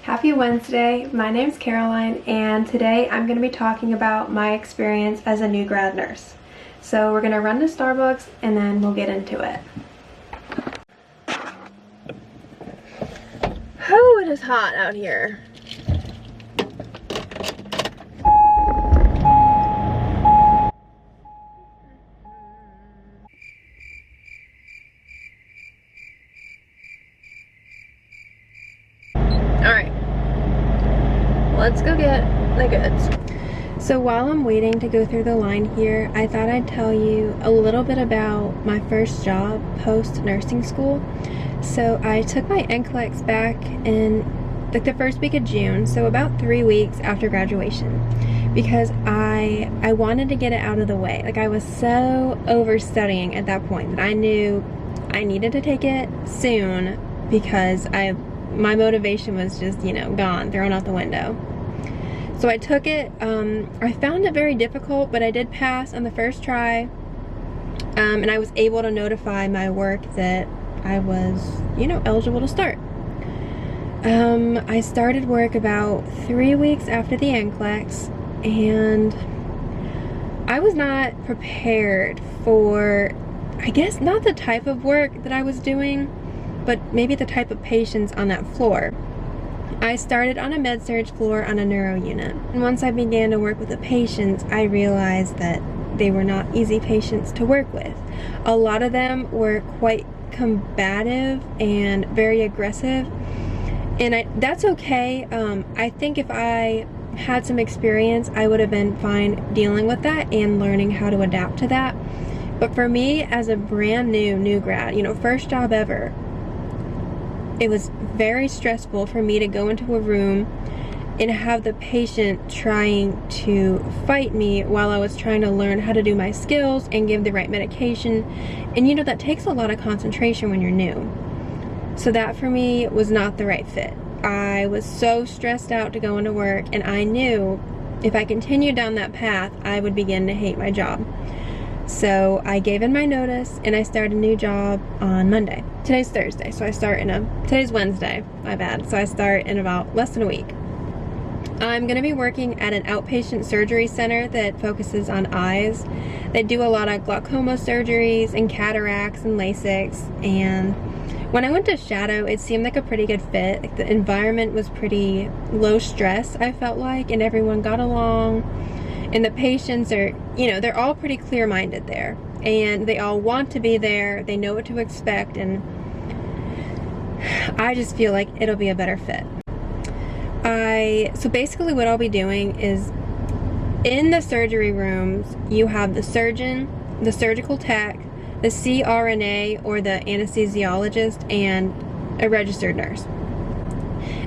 Happy Wednesday. My name's Caroline, and today I'm going to be talking about my experience as a new grad nurse. So we're going to run to Starbucks and then we'll get into it. Oh, it is hot out here. Alright, let's go get the goods. So while I'm waiting to go through the line here, I thought I'd tell you a little bit about my first job post nursing school. So I took my NCLEX back in like the first week of June, so about 3 weeks after graduation, because I wanted to get it out of the way. Like, I was so over studying at that point that I knew I needed to take it soon because my motivation was just, gone, thrown out the window. So I took it. I found it very difficult, but I did pass on the first try, and I was able to notify my work that I was, eligible to start. I started work about 3 weeks after the NCLEX, and I was not prepared for, I guess, not the type of work that I was doing, but maybe the type of patients on that floor. I started on a med-surg floor on a neuro unit. And once I began to work with the patients, I realized that they were not easy patients to work with. A lot of them were quite combative and very aggressive. And that's okay. I think if I had some experience, I would have been fine dealing with that and learning how to adapt to that. But for me, as a brand new grad, first job ever, it was very stressful for me to go into a room and have the patient trying to fight me while I was trying to learn how to do my skills and give the right medication. And that takes a lot of concentration when you're new. So that for me was not the right fit. I was so stressed out to go into work, and I knew if I continued down that path, I would begin to hate my job. So I gave in my notice and I started a new job on Monday. Today's Thursday, so I start today's Wednesday, my bad. So I start in about less than a week. I'm gonna be working at an outpatient surgery center that focuses on eyes. They do a lot of glaucoma surgeries and cataracts and LASIKs. And when I went to shadow, it seemed like a pretty good fit. Like, the environment was pretty low stress, I felt like, and everyone got along. And the patients are, they're all pretty clear-minded there. And they all want to be there. They know what to expect. And I just feel like it'll be a better fit. So basically what I'll be doing is, in the surgery rooms, you have the surgeon, the surgical tech, the CRNA or the anesthesiologist, and a registered nurse.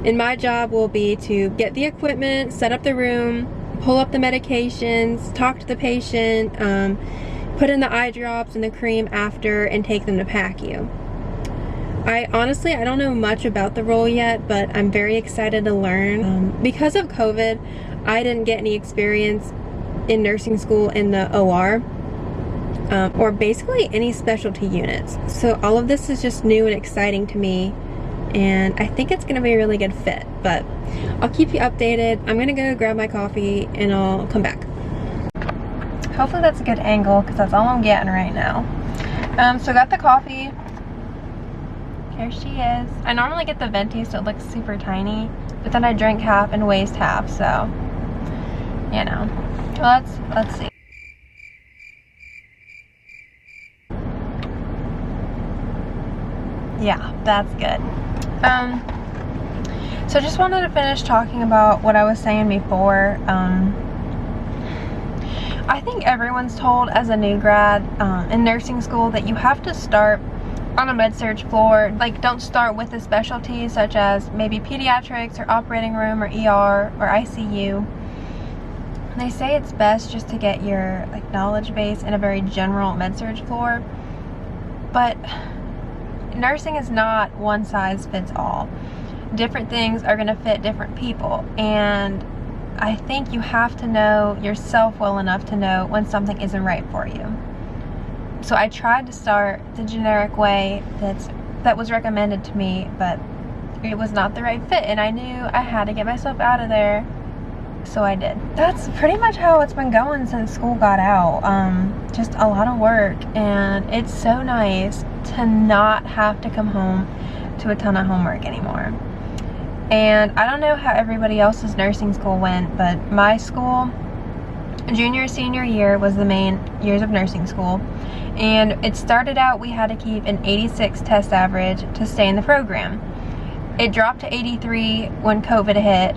And my job will be to get the equipment, set up the room, pull up the medications, talk to the patient, put in the eye drops and the cream after, and take them to PACU. I don't know much about the role yet, but I'm very excited to learn. Because of COVID, I didn't get any experience in nursing school in the OR, or basically any specialty units. So all of this is just new and exciting to me, and I think it's gonna be a really good fit, but I'll keep you updated. I'm gonna go grab my coffee and I'll come back. Hopefully that's a good angle, because that's all I'm getting right now. So I got the coffee. Here she is. I normally get the venti so it looks super tiny, but then I drank half and waste half, so let's see. Yeah, that's good. So just wanted to finish talking about what I was saying before. I think everyone's told as a new grad in nursing school that you have to start on a med-surg floor. Like, don't start with a specialty such as maybe pediatrics or operating room or ER or ICU. And they say it's best just to get your knowledge base in a very general med-surg floor. But nursing is not one size fits all. Different things are going to fit different people, and I think you have to know yourself well enough to know when something isn't right for you. So I tried to start the generic way that was recommended to me, but it was not the right fit, and I knew I had to get myself out of there, so I did. That's pretty much how it's been going since school got out. Just a lot of work, and it's so nice to not have to come home to a ton of homework anymore. And I don't know how everybody else's nursing school went, but my school, junior, senior year was the main years of nursing school, and it started out we had to keep an 86 test average to stay in the program. It dropped to 83 when COVID hit,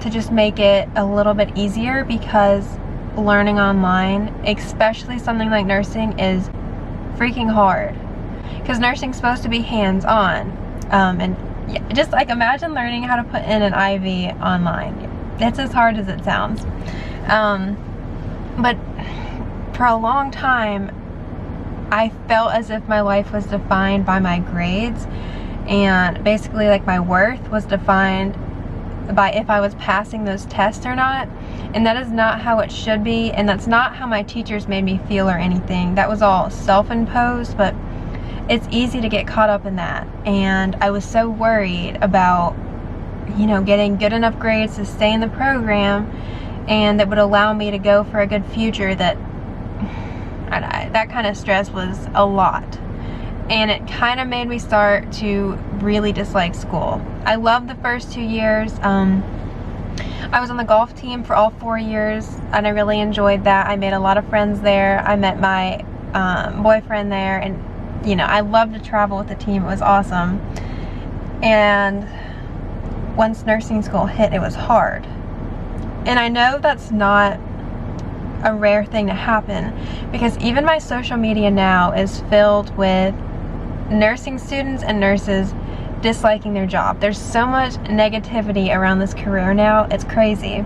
to just make it a little bit easier, because learning online, especially something like nursing, is freaking hard, because nursing's supposed to be hands-on. And yeah, just like imagine learning how to put in an IV online. It's as hard as it sounds. But for a long time I felt as if my life was defined by my grades, and basically like my worth was defined by if I was passing those tests or not. And that is not how it should be, and that's not how my teachers made me feel or anything. That was all self-imposed, but it's easy to get caught up in that. And I was so worried about, you know, getting good enough grades to stay in the program, and that would allow me to go for a good future, that that kind of stress was a lot. And it kind of made me start to really dislike school. I loved the first 2 years. I was on the golf team for all 4 years, and I really enjoyed that. I made a lot of friends there. I met my boyfriend there, and you know, I loved to travel with the team. It was awesome. And once nursing school hit, it was hard. And I know that's not a rare thing to happen, because even my social media now is filled with nursing students and nurses disliking their job. There's so much negativity around this career now, it's crazy.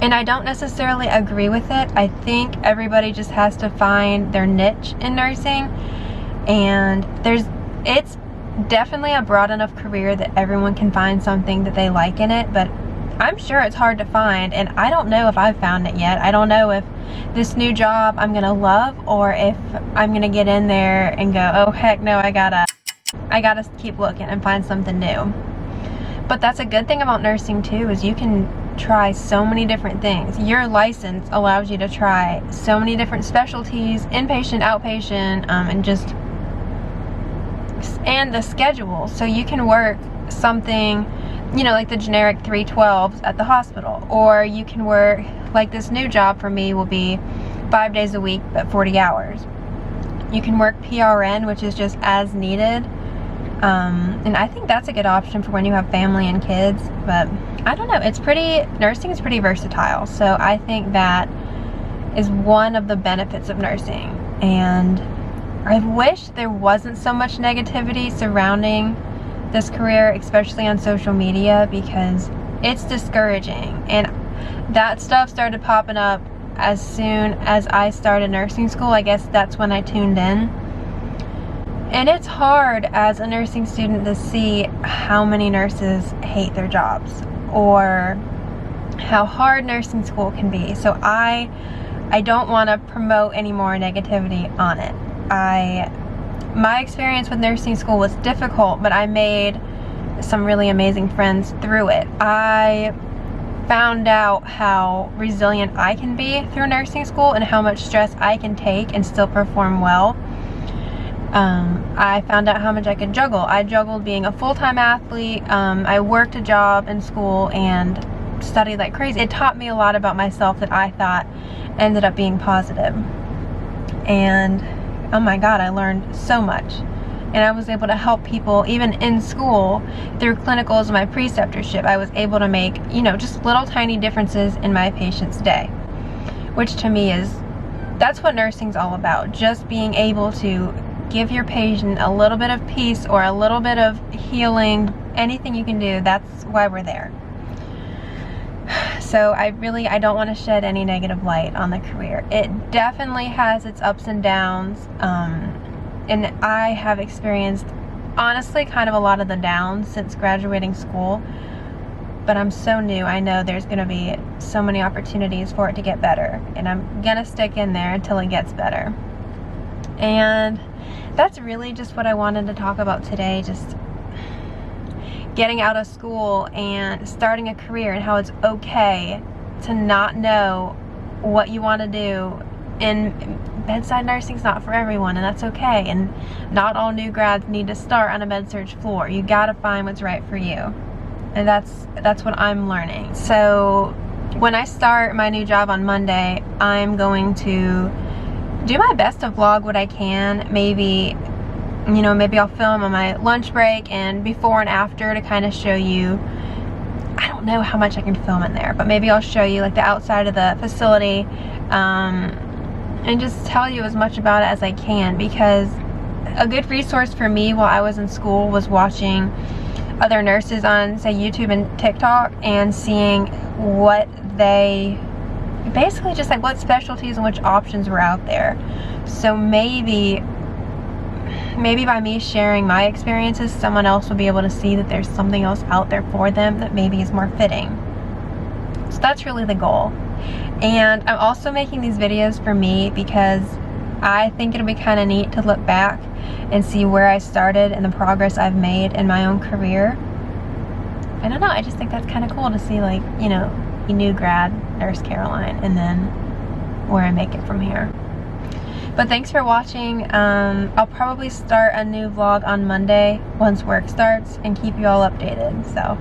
And I don't necessarily agree with it. I think everybody just has to find their niche in nursing, and it's definitely a broad enough career that everyone can find something that they like in it, but I'm sure it's hard to find, and I don't know if I've found it yet. I don't know if this new job I'm gonna love, or if I'm gonna get in there and go, oh heck no, I gotta keep looking and find something new. But that's a good thing about nursing too, is you can try so many different things. Your license allows you to try so many different specialties, inpatient, outpatient, and the schedule. So you can work something, you know, like the generic 312s at the hospital, or you can work, like this new job for me will be 5 days a week but 40 hours. You can work PRN, which is just as needed, and I think that's a good option for when you have family and kids. But I don't know, nursing is pretty versatile, so I think that is one of the benefits of nursing. And I wish there wasn't so much negativity surrounding this career, especially on social media, because it's discouraging. And that stuff started popping up as soon as I started nursing school. I guess that's when I tuned in. And it's hard as a nursing student to see how many nurses hate their jobs, or how hard nursing school can be. So I don't want to promote any more negativity on it. My experience with nursing school was difficult, but I made some really amazing friends through it. I found out how resilient I can be through nursing school, and how much stress I can take and still perform well. I found out how much I could juggle. I juggled being a full-time athlete. I worked a job in school and studied like crazy. It taught me a lot about myself that I thought ended up being positive. And oh my God, I learned so much. And I was able to help people even in school through clinicals and my preceptorship. I was able to make, you know, just little tiny differences in my patient's day, which to me that's what nursing's all about. Just being able to give your patient a little bit of peace or a little bit of healing, anything you can do, that's why we're there. So I don't want to shed any negative light on the career. It definitely has its ups and downs, and I have experienced, honestly, kind of a lot of the downs since graduating school, but I'm so new. I know there's going to be so many opportunities for it to get better, and I'm going to stick in there until it gets better. And that's really just what I wanted to talk about today. Just, getting out of school and starting a career, and how it's okay to not know what you want to do. And bedside nursing is not for everyone, and that's okay. And not all new grads need to start on a med-surg floor. You gotta find what's right for you. And that's what I'm learning. So when I start my new job on Monday, I'm going to do my best to vlog what I can. Maybe, you know, maybe I'll film on my lunch break and before and after to kind of show you. I don't know how much I can film in there, but maybe I'll show you like the outside of the facility, and just tell you as much about it as I can, because a good resource for me while I was in school was watching other nurses on, say, YouTube and TikTok, and seeing what they basically just like what specialties and which options were out there. So maybe by me sharing my experiences, someone else will be able to see that there's something else out there for them that maybe is more fitting. So that's really the goal. And I'm also making these videos for me because I think it'll be kind of neat to look back and see where I started and the progress I've made in my own career. I don't know, I just think that's kind of cool to see, like, you know, a new grad nurse Caroline, and then where I make it from here. But thanks for watching. I'll probably start a new vlog on Monday once work starts and keep you all updated. So